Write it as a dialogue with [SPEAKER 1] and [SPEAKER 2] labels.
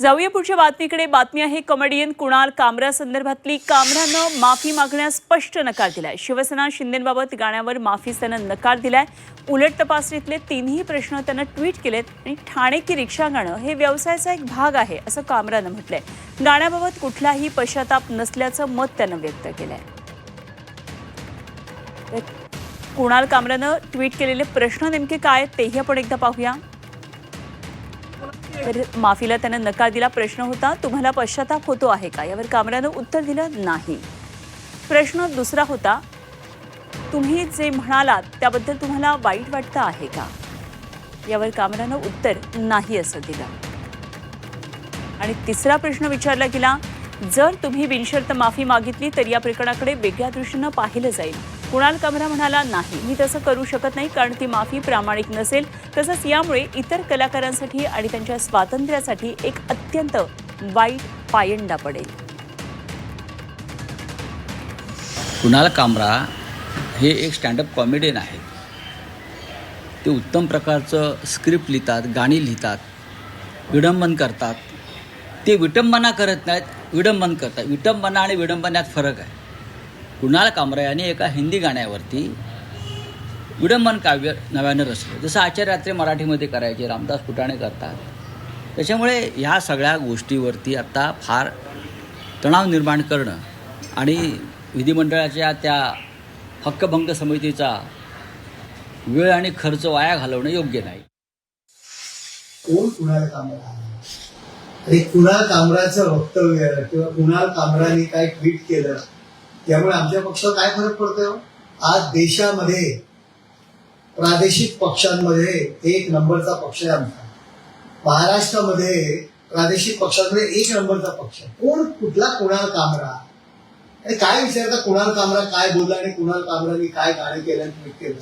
[SPEAKER 1] जाऊया पुढच्या बातमीकडे। बातमी आहे कॉमेडियन कुणाल कामरा संदर्भातली। कामरानं माफी मागण्यास स्पष्ट नकार दिलाय। शिवसेना शिंदेंबाबत गाण्यावर माफीस त्यानं नकार दिलाय। उलट तपासणीतले तीनही प्रश्न त्यानं ट्विट केलेत आणि ठाणे की रिक्षा गाणं हे व्यवसायाचा एक भाग आहे असं कामरानं म्हटलंय। गाण्याबाबत कुठलाही पश्चाताप नसल्याचं मत त्यानं व्यक्त केलंय। कुणाल कामरानं ट्विट केलेले प्रश्न नेमके काय तेही आपण एकदा पाहूया। तर माफीला त्यानं नकार दिला। प्रश्न होता, तुम्हाला पश्चाताप होतो आहे का? यावर कामरानं उत्तर दिलं नाही। प्रश्न दुसरा होता, तुम्ही जे म्हणालात त्याबद्दल तुम्हाला वाईट वाटतं आहे का? यावर कामरानं उत्तर नाही असं दिलं। आणि तिसरा प्रश्न विचारला गेला, जर तुम्ही बिनशर्त माफी मागितली तर या प्रकरणाकडे वेगळ्या दृष्टीनं पाहिलं जाईल। कुणाल कामरा म्हणाला, नाही, मी तसं करू शकत नाही, कारण ती माफी प्रामाणिक नसेल। तसंच यामुळे इतर कलाकारांसाठी आणि त्यांच्या स्वातंत्र्यासाठी एक अत्यंत वाईट पायंडा पडेल।
[SPEAKER 2] कुणाल कामरा हे एक स्टँडअप कॉमेडियन आहेत। ते उत्तम प्रकारचं स्क्रिप्ट लिहितात, गाणी लिहितात, विडंबन करतात। ते विटंबना करत नाहीत, विडंबन करतात। विटंबना आणि विडंबनात फरक आहे। कुणाल कामरा यांनी एका हिंदी गाण्यावरती विडंबन काव्य नव्यानं रचलं, जसं आचार्य रात्रे मराठीमध्ये करायचे, रामदास फुटाणे करतात। त्याच्यामुळे ह्या सगळ्या गोष्टीवरती आता फार तणाव निर्माण करणं आणि विधिमंडळाच्या त्या हक्कभंग समितीचा वेळ आणि खर्च वाया घालवणं योग्य नाही।
[SPEAKER 3] कोण कुणाल कामरा आणि कुणाल कामराचं वक्तव्य किंवा कुणाल कामराने काय ट्विट केलं त्यामुळे आमच्या पक्षावर काय फरक पडतोय? आज देशामध्ये प्रादेशिक पक्षांमध्ये एक नंबरचा पक्ष आहे आमचा। महाराष्ट्रामध्ये प्रादेशिक पक्षांमध्ये एक नंबरचा पक्ष आहे। कोण कुठला कुणाल कामरा आणि काय विचारता? कुणाल कामरा काय बोलला आणि कुणाल कामराने काय गाणं केलं, ट्विट केलं?